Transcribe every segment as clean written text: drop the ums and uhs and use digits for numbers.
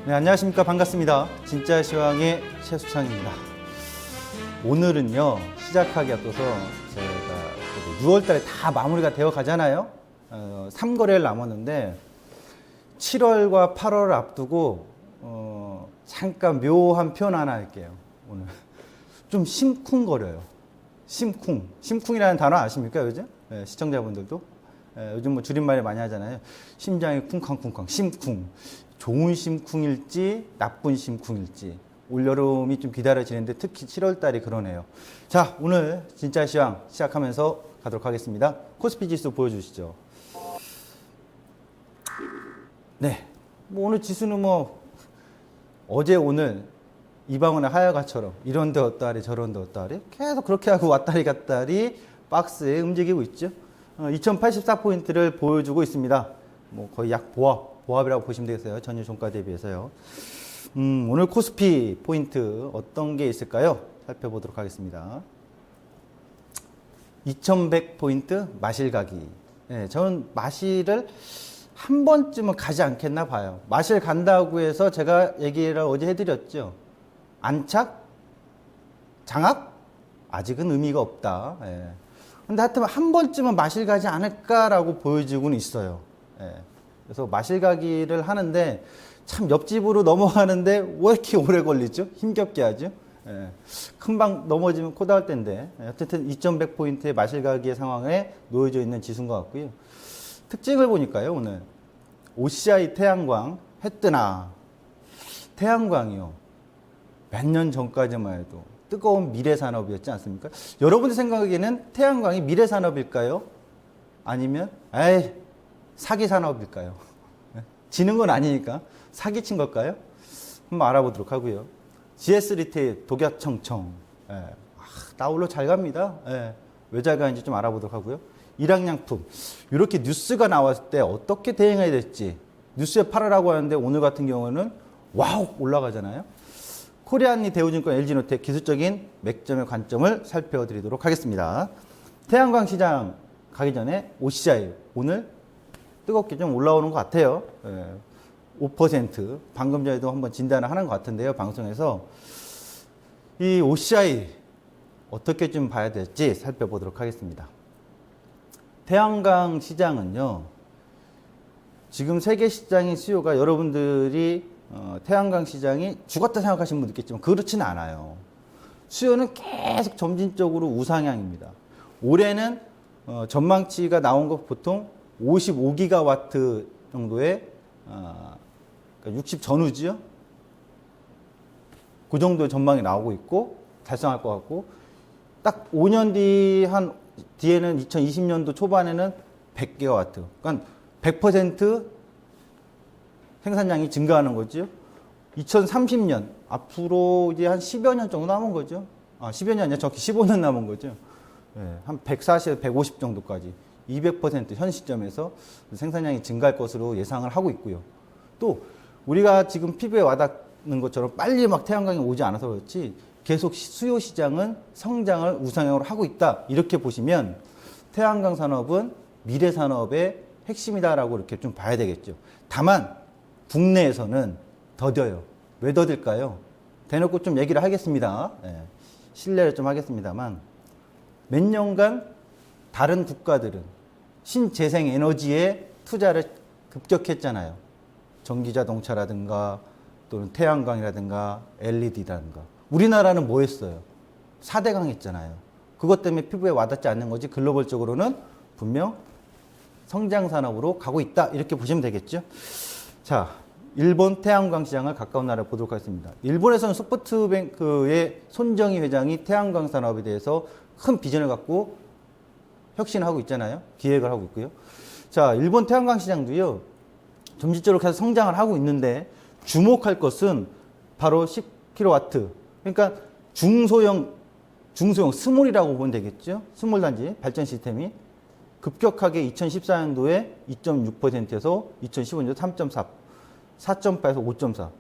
네, 안녕하십니까. 반갑습니다. 진짜 시황의 최수창입니다. 오늘은요, 시작하기 앞서서 제가 6월달에 다 마무리가 되어 가잖아요. 3거래일 남았는데 7월과 8월을 앞두고 잠깐 묘한 표현 하나 할게요. 오늘 좀 심쿵거려요. 심쿵이라는 단어 아십니까, 요즘? 네, 시청자분들도 요즘 뭐 줄임말이 많이 하잖아요. 심장이 쿵쾅쿵쾅, 심쿵. 좋은 심쿵일지 나쁜 심쿵일지 올여름이 좀 기다려지는데 특히 7월달이 그러네요. 자, 오늘 진짜 시황 시작하면서 가도록 하겠습니다. 코스피 지수 보여주시죠. 네, 뭐 오늘 지수는 뭐 어제 오늘 이방원의 하여가처럼 이런데 어떠하리 저런데 어떠하리 계속 그렇게 하고 왔다리 갔다리 박스에 움직이고 있죠. 2084포인트를 보여주고 있습니다. 뭐 거의 약 보합이라고 보시면 되겠어요. 전일 종가 대비해서요. 오늘 코스피 포인트 어떤 게 있을까요? 살펴보도록 하겠습니다. 2100포인트 마실 가기. 네, 저는 마실을 한 번쯤은 가지 않겠나 봐요. 마실 간다고 해서 제가 얘기를 어제 해드렸죠. 안착? 장악? 아직은 의미가 없다. 예. 근데 하여튼 한 번쯤은 마실 가지 않을까라고 보여지고는 있어요. 예. 그래서 마실 가기를 하는데 참 옆집으로 넘어가는데 왜 이렇게 오래 걸리죠? 힘겹게 하죠. 예. 금방 넘어지면 코 닿을 텐데 어쨌든 2100포인트의 마실 가기의 상황에 놓여져 있는 지수인 것 같고요. 특징을 보니까요. 오늘 OCI 태양광 했더나 태양광이요. 몇 년 전까지만 해도 뜨거운 미래 산업이었지 않습니까? 여러분들 생각에는 태양광이 미래 산업일까요? 아니면 에이 사기 산업일까요? 지는 건 아니니까 사기친 걸까요? 한번 알아보도록 하고요. GS 리테일 독야청청 나홀로 잘 갑니다. 왜 잘 가는지 좀 알아보도록 하고요. 일양양품 이렇게 뉴스가 나왔을 때 어떻게 대응해야 될지 뉴스에 팔으라고 하는데 오늘 같은 경우는 와우 올라가잖아요. 코리안리 대우증권 LG노텍 기술적인 맥점의 관점을 살펴드리도록 하겠습니다. 태양광 시장 가기 전에 OCI 오늘 뜨겁게 좀 올라오는 것 같아요. 5% 방금 전에도 한번 진단을 하는 것 같은데요. 방송에서 이 OCI 어떻게 좀 봐야 될지 살펴보도록 하겠습니다. 태양광 시장은요. 지금 세계 시장의 수요가 여러분들이 태양광 시장이 죽었다 생각하시는 분도 있겠지만 그렇지는 않아요. 수요는 계속 점진적으로 우상향입니다. 올해는 전망치가 나온 것 보통 55기가와트 정도의 그러니까 60 전후지요. 그 정도의 전망이 나오고 있고 달성할 것 같고 딱 5년 뒤에는 2020년도 초반에는 100기가와트. 그러니까 100% 생산량이 증가하는 거죠. 2030년 앞으로 이제 한 10여 년 정도 남은 거죠. 10여 년이 아니라 정확히 15년 남은 거죠. 한 140, 150 정도까지 200% 현 시점에서 생산량이 증가할 것으로 예상을 하고 있고요. 또 우리가 지금 피부에 와닿는 것처럼 빨리 막 태양광이 오지 않아서 그렇지 계속 수요 시장은 성장을 우상향으로 하고 있다. 이렇게 보시면 태양광 산업은 미래 산업의 핵심이다라고 이렇게 좀 봐야 되겠죠. 다만 국내에서는 더뎌요. 왜 더딜까요? 대놓고 좀 얘기를 하겠습니다. 신뢰를 좀 하겠습니다만 몇 년간 다른 국가들은 신재생 에너지에 투자를 급격했잖아요. 전기자동차라든가 또는 태양광이라든가 LED라든가. 우리나라는 뭐 했어요? 4대강 했잖아요. 그것 때문에 피부에 와닿지 않는 거지 글로벌적으로는 분명 성장산업으로 가고 있다. 이렇게 보시면 되겠죠. 자, 일본 태양광 시장을 가까운 나라 보도록 하겠습니다. 일본에서는 소프트뱅크의 손정희 회장이 태양광 산업에 대해서 큰 비전을 갖고 혁신하고 있잖아요. 기획을 하고 있고요. 자, 일본 태양광 시장도요. 점진적으로 계속 성장을 하고 있는데 주목할 것은 바로 10kW. 그러니까 중소형 스몰이라고 보면 되겠죠. 스몰 단지 발전 시스템이 급격하게 2014년도에 2.6%에서 2015년도 3.4, 4.8에서 5.4,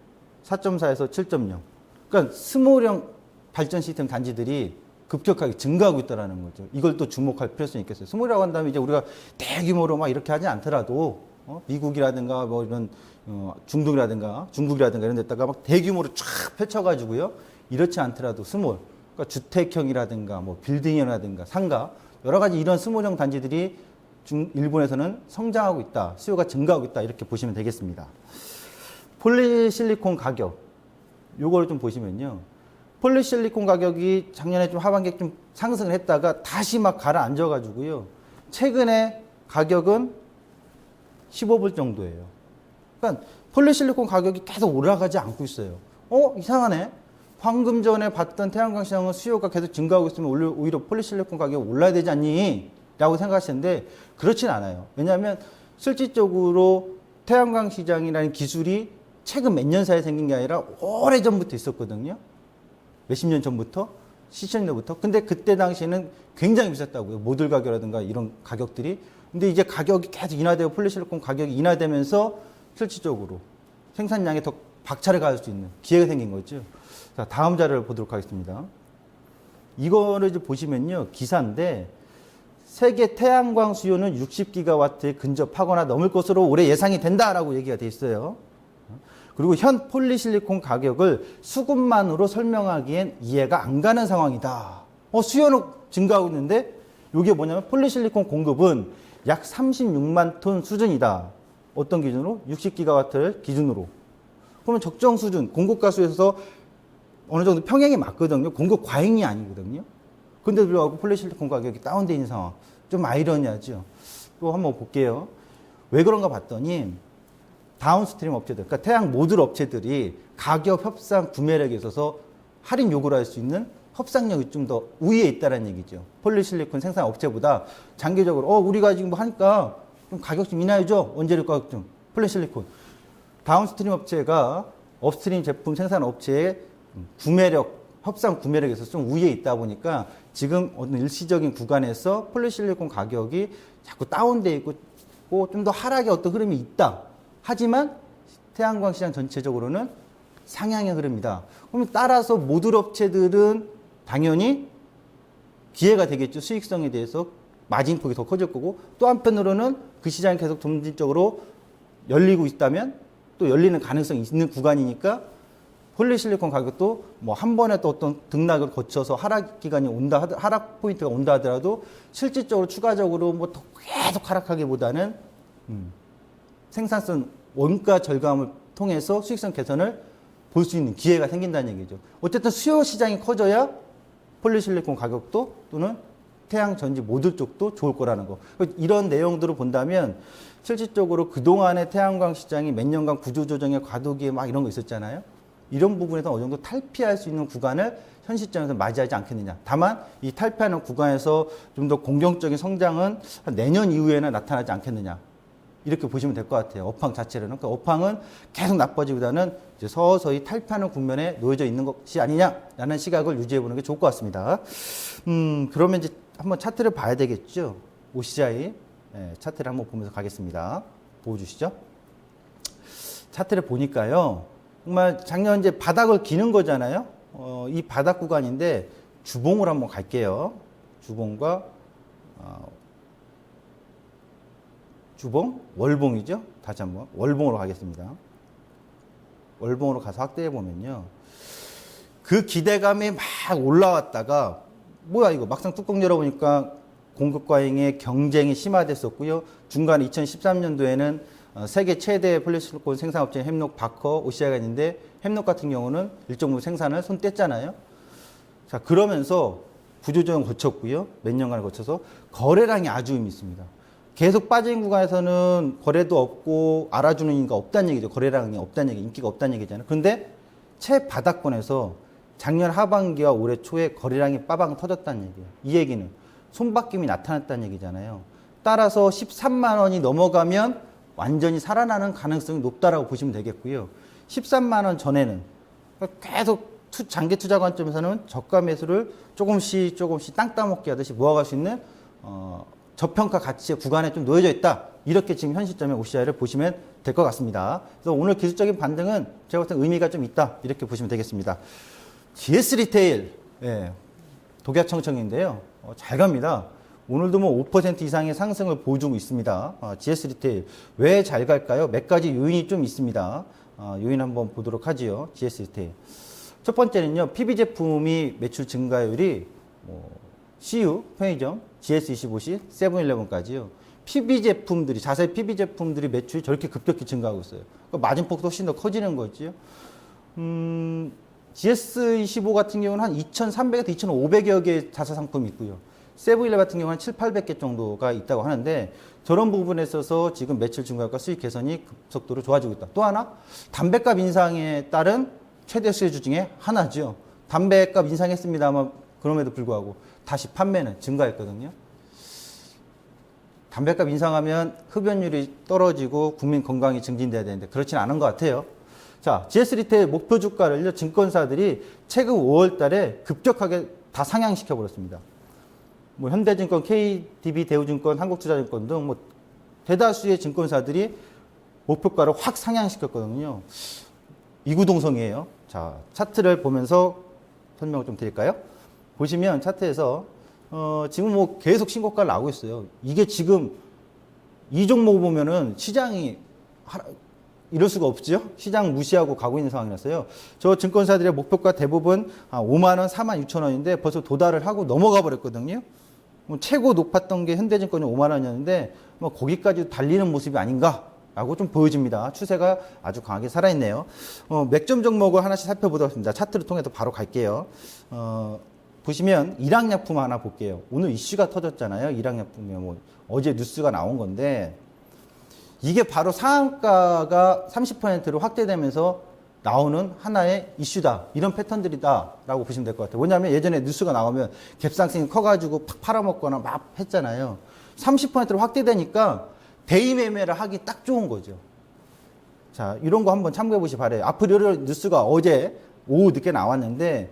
4.4에서 7.0. 그러니까 스몰형 발전 시스템 단지들이 급격하게 증가하고 있다는 거죠. 이걸 또 주목할 필요성이 있겠어요. 스몰이라고 한다면 이제 우리가 대규모로 막 이렇게 하지 않더라도 미국이라든가 뭐 이런 중동이라든가 중국이라든가 이런 데다가 막 대규모로 쫙 펼쳐가지고요. 이렇지 않더라도 스몰, 그러니까 주택형이라든가 뭐 빌딩이라든가 상가 여러 가지 이런 스몰형 단지들이 일본에서는 성장하고 있다, 수요가 증가하고 있다 이렇게 보시면 되겠습니다. 폴리실리콘 가격, 요거를 좀 보시면요. 폴리실리콘 가격이 작년에 좀 하반기에 좀 상승을 했다가 다시 막 가라앉아가지고요. 최근에 가격은 15불 정도예요. 그러니까 폴리실리콘 가격이 계속 올라가지 않고 있어요. 이상하네. 방금 전에 봤던 태양광 시장은 수요가 계속 증가하고 있으면 오히려 폴리실리콘 가격이 올라야 되지 않니? 라고 생각하시는데 그렇진 않아요. 왜냐하면 실질적으로 태양광 시장이라는 기술이 최근 몇 년 사이에 생긴 게 아니라 오래전부터 있었거든요. 몇십 년 전부터, 70년대부터. 근데 그때 당시에는 굉장히 비쌌다고요. 모듈 가격이라든가 이런 가격들이. 근데 이제 가격이 계속 인하되고 폴리실리콘 가격이 인하되면서 실질적으로 생산량이 더 박차를 가할 수 있는 기회가 생긴 거죠. 자, 다음 자료를 보도록 하겠습니다. 이거를 이제 보시면요. 기사인데 세계 태양광 수요는 60기가와트에 근접하거나 넘을 것으로 올해 예상이 된다라고 얘기가 돼 있어요. 그리고 현 폴리실리콘 가격을 수급만으로 설명하기엔 이해가 안 가는 상황이다. 수요는 증가하고 있는데 이게 뭐냐면 폴리실리콘 공급은 약 36만 톤 수준이다. 어떤 기준으로? 60기가와트를 기준으로. 그러면 적정 수준, 공급 가수에서 어느 정도 평행이 맞거든요. 공급 과잉이 아니거든요. 근데 불구하고 폴리실리콘 가격이 다운돼 있는 상황. 좀 아이러니하죠. 또 한번 볼게요. 왜 그런가 봤더니 다운스트림 업체들, 그러니까 태양 모듈 업체들이 가격 협상 구매력에 있어서 할인 요구를 할 수 있는 협상력이 좀 더 우위에 있다는 얘기죠. 폴리실리콘 생산 업체보다 장기적으로 우리가 지금 뭐 하니까 좀 가격 좀 인하해줘. 원재료 가격 좀. 폴리실리콘. 다운스트림 업체가 업스트림 제품 생산 업체의 구매력, 협상 구매력에 있어서 좀 우위에 있다 보니까 지금 어느 일시적인 구간에서 폴리실리콘 가격이 자꾸 다운돼 있고 좀 더 하락의 어떤 흐름이 있다. 하지만 태양광 시장 전체적으로는 상향의 흐름이다. 그러면 따라서 모듈 업체들은 당연히 기회가 되겠죠. 수익성에 대해서 마진폭이 더 커질 거고 또 한편으로는 그 시장이 계속 점진적으로 열리고 있다면 또 열리는 가능성이 있는 구간이니까 폴리실리콘 가격도 뭐 한 번에 또 어떤 등락을 거쳐서 하락 기간이 온다, 하락 포인트가 온다 하더라도 실질적으로 추가적으로 뭐 더 계속 하락하기보다는 생산성 원가 절감을 통해서 수익성 개선을 볼 수 있는 기회가 생긴다는 얘기죠. 어쨌든 수요 시장이 커져야 폴리실리콘 가격도 또는 태양 전지 모듈 쪽도 좋을 거라는 거. 이런 내용들을 본다면 실질적으로 그동안의 태양광 시장이 몇 년간 구조조정의 과도기에 막 이런 거 있었잖아요. 이런 부분에서 어느 정도 탈피할 수 있는 구간을 현 시점에서 맞이하지 않겠느냐. 다만 이 탈피하는 구간에서 좀 더 공격적인 성장은 내년 이후에는 나타나지 않겠느냐. 이렇게 보시면 될 것 같아요. 업황 자체로는. 그러니까 업황은 계속 나빠지보다는 이제 서서히 탈피하는 국면에 놓여져 있는 것이 아니냐라는 시각을 유지해 보는 게 좋을 것 같습니다. 그러면 이제 한번 차트를 봐야 되겠죠. OCI 차트를 한번 보면서 가겠습니다. 보여주시죠. 차트를 보니까요. 정말 작년 이제 바닥을 기는 거잖아요. 이 바닥 구간인데 주봉을 한번 갈게요. 주봉과 주봉, 월봉이죠. 다시 한번 월봉으로 가겠습니다. 월봉으로 가서 확대해 보면요. 그 기대감이 막 올라왔다가 뭐야 이거 막상 뚜껑 열어보니까 공급 과잉의 경쟁이 심화됐었고요. 중간에 2013년도에는 세계 최대 폴리실리콘 생산업체인 햅록, 바커, OCI가 있는데 햅록 같은 경우는 일정 부분 생산을 손 뗐잖아요. 자, 그러면서 구조조정 거쳤고요. 몇 년간을 거쳐서 거래량이 아주 의미 있습니다. 계속 빠진 구간에서는 거래도 없고 알아주는 인가 없다는 얘기죠. 거래량이 없다는 얘기, 인기가 없다는 얘기잖아요. 그런데 최바닥권에서 작년 하반기와 올해 초에 거래량이 빠방 터졌다는 얘기예요. 이 얘기는 손바뀜이 나타났다는 얘기잖아요. 따라서 13만 원이 넘어가면 완전히 살아나는 가능성이 높다라고 보시면 되겠고요. 13만 원 전에는 계속 장기 투자 관점에서는 저가 매수를 조금씩 땅 따먹기 하듯이 모아갈 수 있는 저평가 가치의 구간에 좀 놓여져 있다. 이렇게 지금 현 시점에 OCI를 보시면 될 것 같습니다. 그래서 오늘 기술적인 반등은 제가 봤을 때 의미가 좀 있다. 이렇게 보시면 되겠습니다. GS 리테일, 독야청청인데요. 잘 갑니다. 오늘도 뭐 5% 이상의 상승을 보여주고 있습니다. GS 리테일 왜 잘 갈까요? 몇 가지 요인이 좀 있습니다. 요인 한번 보도록 하지요. GS 리테일. 첫 번째는요, PB 제품이 매출 증가율이 CU, 편의점, GS25시, 세븐일레븐까지요. PB 제품들이, 자사의 PB 제품들이 매출이 저렇게 급격히 증가하고 있어요. 그러니까 마진폭도 훨씬 더 커지는 거죠. GS25 같은 경우는 한 2,300에서 2,500여 개의 자사 상품이 있고요. 세븐일레븐 같은 경우는 7, 800개 정도가 있다고 하는데 저런 부분에 있어서 지금 매출 증가율과 수익 개선이 급속도로 좋아지고 있다. 또 하나, 담배값 인상에 따른 최대 수혜주 중에 하나죠. 담배값 인상했습니다만 그럼에도 불구하고 다시 판매는 증가했거든요. 담배값 인상하면 흡연율이 떨어지고 국민 건강이 증진돼야 되는데 그렇진 않은 것 같아요. 자, GS 리테일 목표 주가를요, 증권사들이 최근 5월 달에 급격하게 다 상향시켜 버렸습니다. 뭐 현대증권, KDB, 대우증권, 한국투자증권 등 뭐 대다수의 증권사들이 목표가를 확 상향시켰거든요. 이구동성이에요. 자, 차트를 보면서 설명을 좀 드릴까요? 보시면 차트에서 지금 뭐 계속 신고가를 나오고 있어요. 이게 지금 이 종목 보면은 시장이 이럴 수가 없죠. 시장 무시하고 가고 있는 상황이라서요. 저 증권사들의 목표가 대부분 5만 원, 4만 6천 원인데 벌써 도달을 하고 넘어가 버렸거든요. 최고 높았던 게 현대증권이 5만 원이었는데 뭐 거기까지 달리는 모습이 아닌가라고 좀 보여집니다. 추세가 아주 강하게 살아있네요. 맥점 종목을 하나씩 살펴보도록 하겠습니다. 차트를 통해서 바로 갈게요. 보시면 일학약품 하나 볼게요. 오늘 이슈가 터졌잖아요. 일학약품이 뭐 어제 뉴스가 나온 건데 이게 바로 상한가가 30%로 확대되면서 나오는 하나의 이슈다. 이런 패턴들이다라고 보시면 될 것 같아요. 왜냐하면 예전에 뉴스가 나오면 갭상승이 커가지고 팍 팔아먹거나 막 했잖아요. 30%로 확대되니까 대의 매매를 하기 딱 좋은 거죠. 자, 이런 거 한번 참고해 보시 바래요. 아프리올 뉴스가 어제 오후 늦게 나왔는데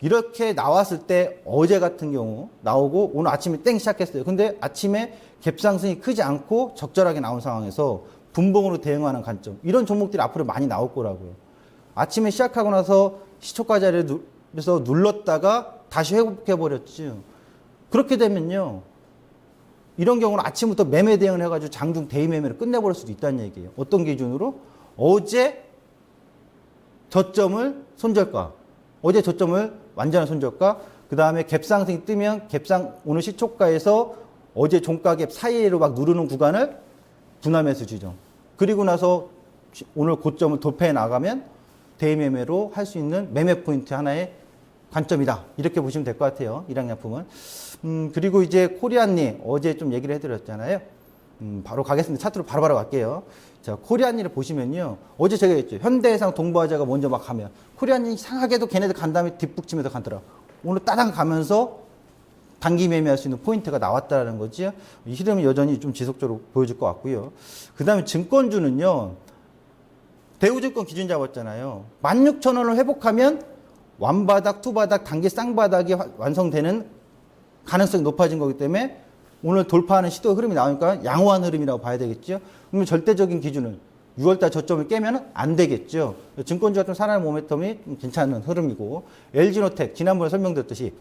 이렇게 나왔을 때 어제 같은 경우 나오고 오늘 아침에 땡 시작했어요. 근데 아침에 갭상승이 크지 않고 적절하게 나온 상황에서 분봉으로 대응하는 관점. 이런 종목들이 앞으로 많이 나올 거라고요. 아침에 시작하고 나서 시초가 자리에서 눌렀다가 다시 회복해버렸죠. 그렇게 되면요. 이런 경우는 아침부터 매매 대응을 해가지고 장중 대의 매매를 끝내버릴 수도 있다는 얘기예요. 어떤 기준으로? 어제 저점을 손절가. 어제 저점을 완전한 손절가. 그 다음에 갭상승이 뜨면 오늘 시초가에서 어제 종가갭 사이로 막 누르는 구간을 분할매수 지정. 그리고 나서 오늘 고점을 돌파해 나가면 대매매로 할 수 있는 매매 포인트 하나의 관점이다. 이렇게 보시면 될 것 같아요. 일학약품은. 그리고 이제 코리안리 어제 좀 얘기를 해드렸잖아요. 바로 가겠습니다. 차트로 바로바로 갈게요. 자, 코리안리를 보시면요. 어제 제가 했죠. 현대해상 동부화재가 먼저 막 가면 코리안리 이상하게도 걔네들 간 다음에 뒷북치면서 간더라. 오늘 따당 가면서 단기 매매할 수 있는 포인트가 나왔다는 거지. 이 흐름이 여전히 좀 지속적으로 보여줄 것 같고요. 그 다음에 증권주는요. 대우증권 기준 잡았잖아요. 16,000원을 회복하면 완바닥, 투바닥, 단기 쌍바닥이 완성되는 가능성이 높아진 거기 때문에 오늘 돌파하는 시도 흐름이 나오니까 양호한 흐름이라고 봐야 되겠죠. 그러면 절대적인 기준을 6월달 저점을 깨면 안 되겠죠. 증권주가 좀 살아나는 모멘텀이 괜찮은 흐름이고 LG노텍 지난번에 설명드렸듯이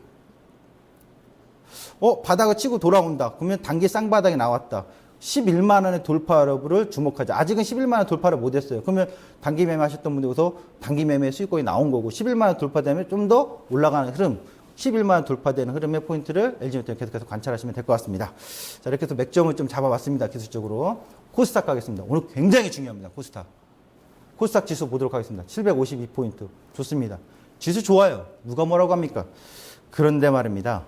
바닥을 치고 돌아온다. 그러면 단기 쌍바닥이 나왔다. 11만 원의 돌파 여부를 주목하자. 아직은 11만 원 돌파를 못했어요. 그러면 단기 매매 하셨던 분들께서 단기 매매 수익권이 나온 거고 11만 원 돌파되면 좀 더 올라가는 흐름, 11만 원 돌파되는 흐름의 포인트를 LG노텍 계속해서 관찰하시면 될 것 같습니다. 자, 이렇게 해서 맥점을 좀 잡아봤습니다. 기술적으로. 코스닥 가겠습니다. 오늘 굉장히 중요합니다. 코스닥 지수 보도록 하겠습니다. 752포인트. 좋습니다. 지수 좋아요. 누가 뭐라고 합니까? 그런데 말입니다.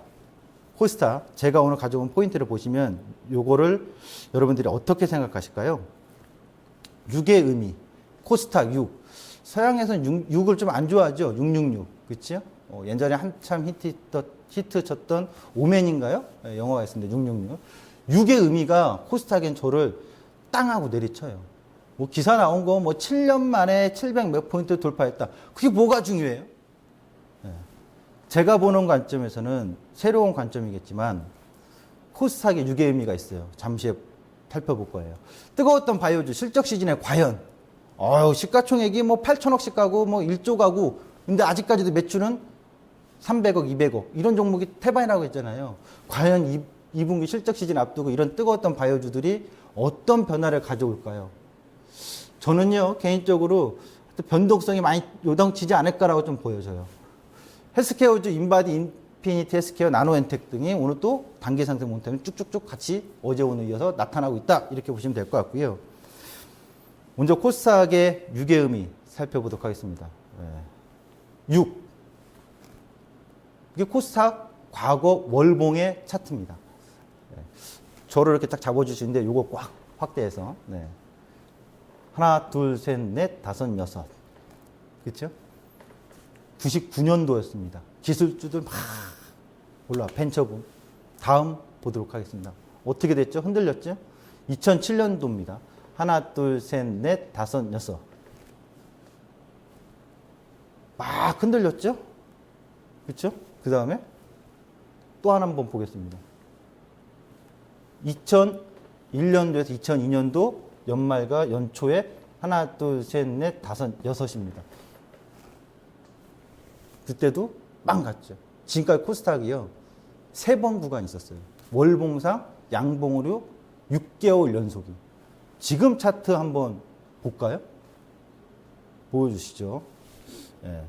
코스닥, 제가 오늘 가져온 포인트를 보시면 요거를 여러분들이 어떻게 생각하실까요? 6의 의미, 코스닥 6. 서양에서는 6을 좀 안 좋아하죠? 666. 그렇죠? 예전에 한참 히트 쳤던 오맨인가요? 영화가 있습니다. 666. 6의 의미가 코스닥엔 저를 땅하고 내리쳐요. 뭐 기사 나온 거 뭐 7년 만에 700 몇 포인트 돌파했다. 그게 뭐가 중요해요? 제가 보는 관점에서는 새로운 관점이겠지만 코스닥에 6의 의미가 있어요. 잠시 후에 살펴볼 거예요. 뜨거웠던 바이오주 실적 시즌에 과연 시가총액이 뭐 8천억씩 가고 뭐 1조 가고 근데 아직까지도 매출은 300억, 200억 이런 종목이 태반이라고 했잖아요. 과연 이 2분기 실적 시즌 앞두고 이런 뜨거웠던 바이오주들이 어떤 변화를 가져올까요? 저는요, 개인적으로 변동성이 많이 요동치지 않을까라고 좀 보여져요. 헬스케어주, 인바디, 인피니티 헬스케어, 나노엔텍 등이 오늘 또 단기 상승 모멘텀이 쭉쭉쭉 같이 어제 오늘 이어서 나타나고 있다. 이렇게 보시면 될 것 같고요. 먼저 코스닥의 6의 의미 살펴보도록 하겠습니다. 6. 이게 코스닥 과거 월봉의 차트입니다. 저를 이렇게 딱 잡아주시는데 요거 꽉 확대해서. 네. 하나, 둘, 셋, 넷, 다섯, 여섯. 그렇죠? 99년도였습니다. 기술주들 막 올라 벤처붐. 다음 보도록 하겠습니다. 어떻게 됐죠? 흔들렸죠? 2007년도입니다. 하나, 둘, 셋, 넷, 다섯, 여섯. 막 흔들렸죠? 그렇죠? 그 다음에 또 하나 한번 보겠습니다. 2001년도에서 2002년도 연말과 연초에 하나, 둘, 셋, 넷, 다섯, 여섯입니다. 그때도 빵 갔죠. 지금까지 코스닥이요. 3번 구간이 있었어요. 월봉상 양봉으로 6개월 연속이. 지금 차트 한번 볼까요? 보여주시죠. 예.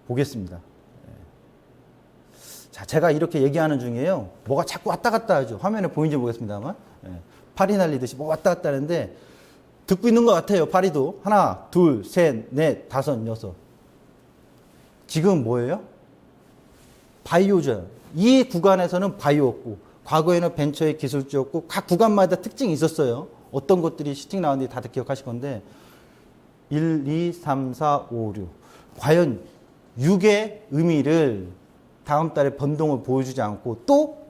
보겠습니다. 예. 자, 제가 이렇게 얘기하는 중에요. 뭐가 자꾸 왔다 갔다 하죠. 화면에 보이는지 모르겠습니다만. 예. 파리 날리듯이 뭐 왔다 갔다 하는데 듣고 있는 것 같아요. 파리도. 하나, 둘, 셋, 넷, 다섯, 여섯. 지금 뭐예요? 바이오죠. 이 구간에서는 바이오였고 과거에는 벤처의 기술주였고 각 구간마다 특징이 있었어요. 어떤 것들이 시팅 나왔는지 다들 기억하실 건데 1, 2, 3, 4, 5, 6. 과연 6의 의미를 다음 달에 변동을 보여주지 않고 또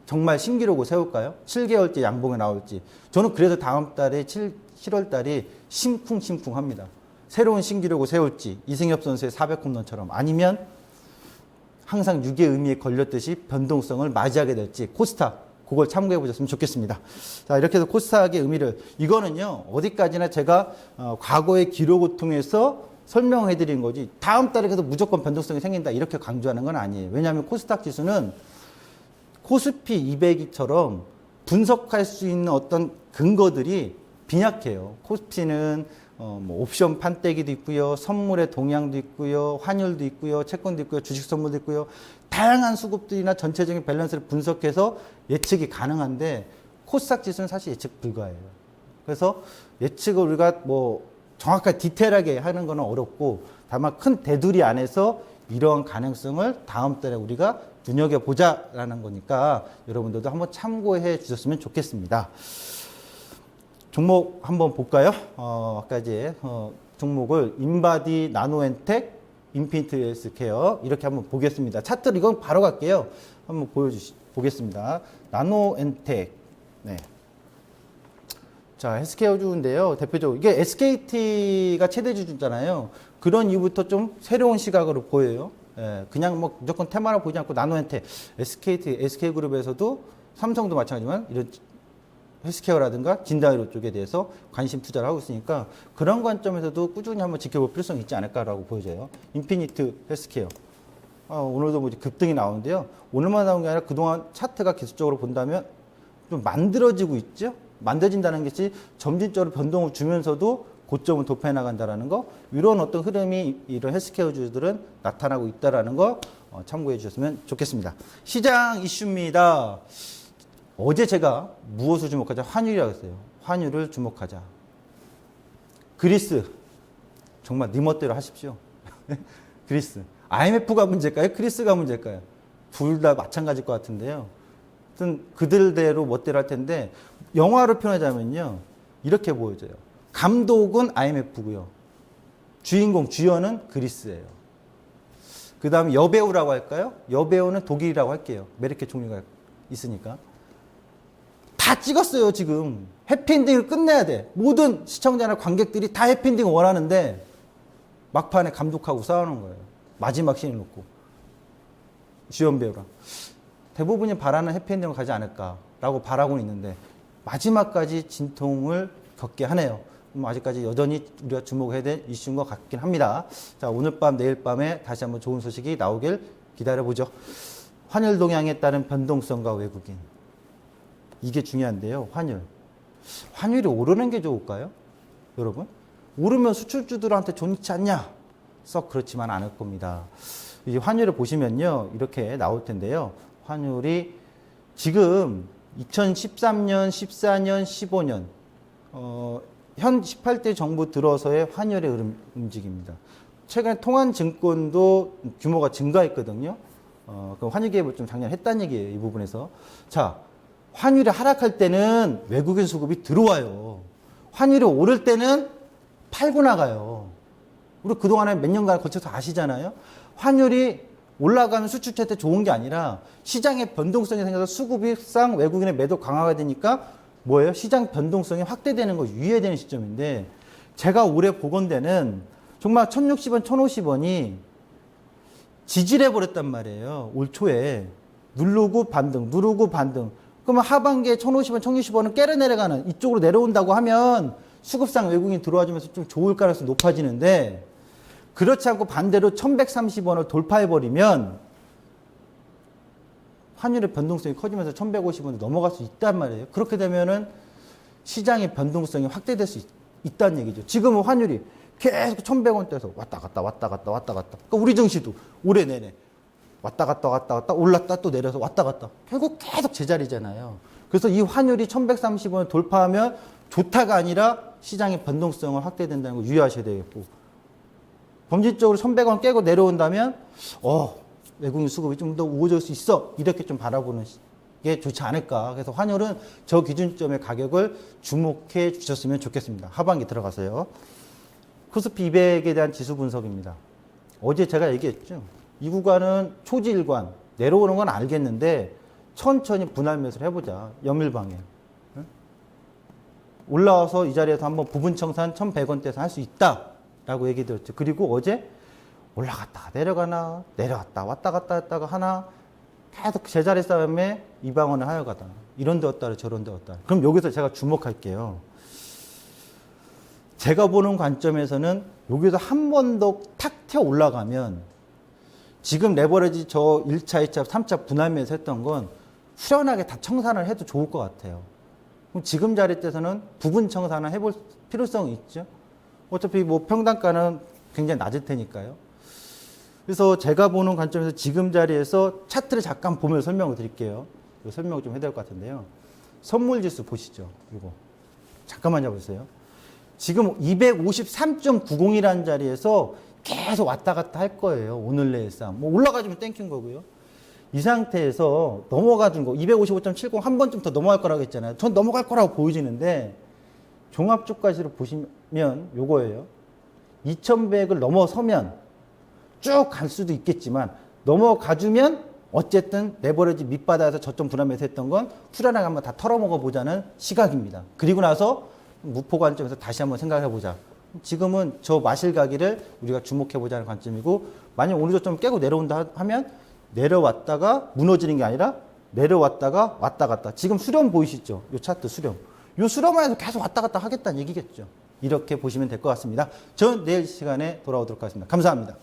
정말 신기록을 세울까요? 7개월째 양봉에 나올지. 저는 그래서 다음 달에 7월 달이 심쿵심쿵합니다. 새로운 신기록을 세울지 이승엽 선수의 400홈런처럼 아니면 항상 6의 의미에 걸렸듯이 변동성을 맞이하게 될지 코스닥 그걸 참고해 보셨으면 좋겠습니다. 자, 이렇게 해서 코스닥의 의미를 이거는요 어디까지나 제가 과거의 기록을 통해서 설명해 드린 거지 다음 달에 계속 무조건 변동성이 생긴다 이렇게 강조하는 건 아니에요. 왜냐하면 코스닥 지수는 코스피 200이처럼 분석할 수 있는 어떤 근거들이 빈약해요. 코스피는 뭐 옵션 판때기도 있고요, 선물의 동향도 있고요, 환율도 있고요, 채권도 있고요, 주식 선물도 있고요. 다양한 수급들이나 전체적인 밸런스를 분석해서 예측이 가능한데 코스닥 지수는 사실 예측 불가해요. 그래서 예측을 우리가 뭐 정확하게 디테일하게 하는 건 어렵고 다만 큰 테두리 안에서 이러한 가능성을 다음 달에 우리가 눈여겨보자라는 거니까 여러분들도 한번 참고해 주셨으면 좋겠습니다. 종목 한번 볼까요? 아까 이제 종목을 인바디, 나노엔텍, 인피니트 헬스케어 이렇게 한번 보겠습니다. 차트를 이건 바로 갈게요. 한번 보겠습니다. 나노엔텍. 네. 자, 헬스케어주인데요. 대표적으로 이게 SKT가 최대주주잖아요. 그런 이유부터 좀 새로운 시각으로 보여요. 예, 그냥 뭐 무조건 테마로 보지 않고 나노엔텍, SKT, SK그룹에서도 삼성도 마찬가지지만 이런 헬스케어라든가 진단의료 쪽에 대해서 관심 투자를 하고 있으니까 그런 관점에서도 꾸준히 한번 지켜볼 필요성이 있지 않을까라고 보여져요. 인피니트 헬스케어. 오늘도 뭐 급등이 나오는데요. 오늘만 나온 게 아니라 그동안 차트가 기술적으로 본다면 좀 만들어지고 있죠. 만들어진다는 것이 점진적으로 변동을 주면서도 고점을 도패해 나간다라는 거. 이런 어떤 흐름이 이런 헬스케어주들은 나타나고 있다라는 거 참고해 주셨으면 좋겠습니다. 시장 이슈입니다. 어제 제가 무엇을 주목하자? 환율이라고 했어요. 환율을 주목하자. 그리스. 정말 네 멋대로 하십시오. 그리스. IMF가 문제일까요? 그리스가 문제일까요? 둘 다 마찬가지일 것 같은데요. 하여튼 그들대로 멋대로 할 텐데 영화로 표현하자면요. 이렇게 보여져요. 감독은 IMF고요. 주인공, 주연은 그리스예요. 그 다음에 여배우라고 할까요? 여배우는 독일이라고 할게요. 메르켈 총리가 있으니까. 다 찍었어요, 지금. 해피엔딩을 끝내야 돼. 모든 시청자나 관객들이 다 해피엔딩을 원하는데 막판에 감독하고 싸우는 거예요. 마지막 씬을 놓고. 주연 배우랑. 대부분이 바라는 해피엔딩을 가지 않을까라고 바라고 있는데 마지막까지 진통을 겪게 하네요. 아직까지 여전히 우리가 주목해야 될 이슈인 것 같긴 합니다. 자, 오늘 밤, 내일 밤에 다시 한번 좋은 소식이 나오길 기다려보죠. 환율 동향에 따른 변동성과 외국인. 이게 중요한데요. 환율이 오르는 게 좋을까요? 여러분? 오르면 수출주들한테 좋지 않냐? 썩 그렇지만 않을 겁니다. 이 환율을 보시면요. 이렇게 나올 텐데요. 환율이 지금 2013년, 14년, 15년 현 18대 정부 들어서의 환율의 움직임입니다. 최근에 통한증권도 규모가 증가했거든요. 그 환율 개입을 좀 작년에 했다는 얘기예요. 이 부분에서. 자, 환율이 하락할 때는 외국인 수급이 들어와요. 환율이 오를 때는 팔고 나가요. 우리 그동안에 몇 년간 거쳐서 아시잖아요. 환율이 올라가면 수출처한테 좋은 게 아니라 시장의 변동성이 생겨서 수급상 외국인의 매도 강화가 되니까 뭐예요? 시장 변동성이 확대되는 거 유의해야 되는 시점인데 제가 올해 보건대는 정말 1,060원, 1,050원이 지지해 버렸단 말이에요. 올 초에 누르고 반등, 누르고 반등. 그러면 하반기에 1,050원, 1,060원은 깨려 내려가는 이쪽으로 내려온다고 하면 수급상 외국인이 들어와주면서 좀 좋을 가능성이 높아지는데 그렇지 않고 반대로 1,130원을 돌파해버리면 환율의 변동성이 커지면서 1,150원을 넘어갈 수 있단 말이에요. 그렇게 되면은 시장의 변동성이 확대될 수 있다는 얘기죠. 지금은 환율이 계속 1,100원대에서 왔다 갔다 왔다 갔다 왔다 갔다. 그러니까 우리 증시도 올해 내내 왔다 갔다 왔다 갔다 올랐다 또 내려서 왔다 갔다. 결국 계속 제자리잖아요. 그래서 이 환율이 1,130원을 돌파하면 좋다가 아니라 시장의 변동성을 확대된다는 거 유의하셔야 되겠고 범진적으로 1,100원 깨고 내려온다면 외국인 수급이 좀 더 우호적일 수 있어 이렇게 좀 바라보는 게 좋지 않을까. 그래서 환율은 저 기준점의 가격을 주목해 주셨으면 좋겠습니다. 하반기 들어가서요. 코스피 200에 대한 지수 분석입니다. 어제 제가 얘기했죠. 이 구간은 초지일관 내려오는 건 알겠는데 천천히 분할 매수를 해보자. 연밀방향. 올라와서 이 자리에서 한번 부분 청산 1,100원대에서 할 수 있다라고 얘기 드렸죠. 그리고 어제 올라갔다가 내려가나 내려갔다 왔다 갔다 했다가 하나 계속 제자리 싸움에 이 방언을 하여가다. 이런 데 왔다 저런 데 왔다. 그럼 여기서 제가 주목할게요. 제가 보는 관점에서는 여기서 한 번 더 탁 튀어 올라가면 지금 레버리지 저 1차, 2차, 3차 분할 매수 했던 건 후련하게 다 청산을 해도 좋을 것 같아요. 그럼 지금 자리에서는 부분 청산을 해볼 필요성이 있죠. 어차피 뭐 평단가는 굉장히 낮을 테니까요. 그래서 제가 보는 관점에서 지금 자리에서 차트를 잠깐 보면서 설명을 드릴게요. 설명을 좀 해야 될 것 같은데요. 선물지수 보시죠. 이거 잠깐만 잡으세요. 지금 253.90이라는 자리에서 계속 왔다 갔다 할 거예요. 오늘 내일 싸움. 뭐 올라가주면 땡긴 거고요. 이 상태에서 넘어가준 거 255.70 한 번쯤 더 넘어갈 거라고 했잖아요. 전 넘어갈 거라고 보여지는데 종합주가지로 보시면 요거예요. 2,100을 넘어서면 쭉 갈 수도 있겠지만 넘어가주면 어쨌든 레버리지 밑바닥에서 저점 분할 매수했던 건 후련하게 한번 다 털어먹어 보자는 시각입니다. 그리고 나서 무포 관점에서 다시 한번 생각해 보자. 지금은 저 마실가기를 우리가 주목해 보자는 관점이고 만약 오늘 저점 깨고 내려온다 하면 내려왔다가 무너지는 게 아니라 내려왔다가 왔다 갔다. 지금 수렴 보이시죠? 요 차트 수렴. 요 수렴에서 계속 왔다 갔다 하겠다는 얘기겠죠. 이렇게 보시면 될 것 같습니다. 저는 내일 시간에 돌아오도록 하겠습니다. 감사합니다.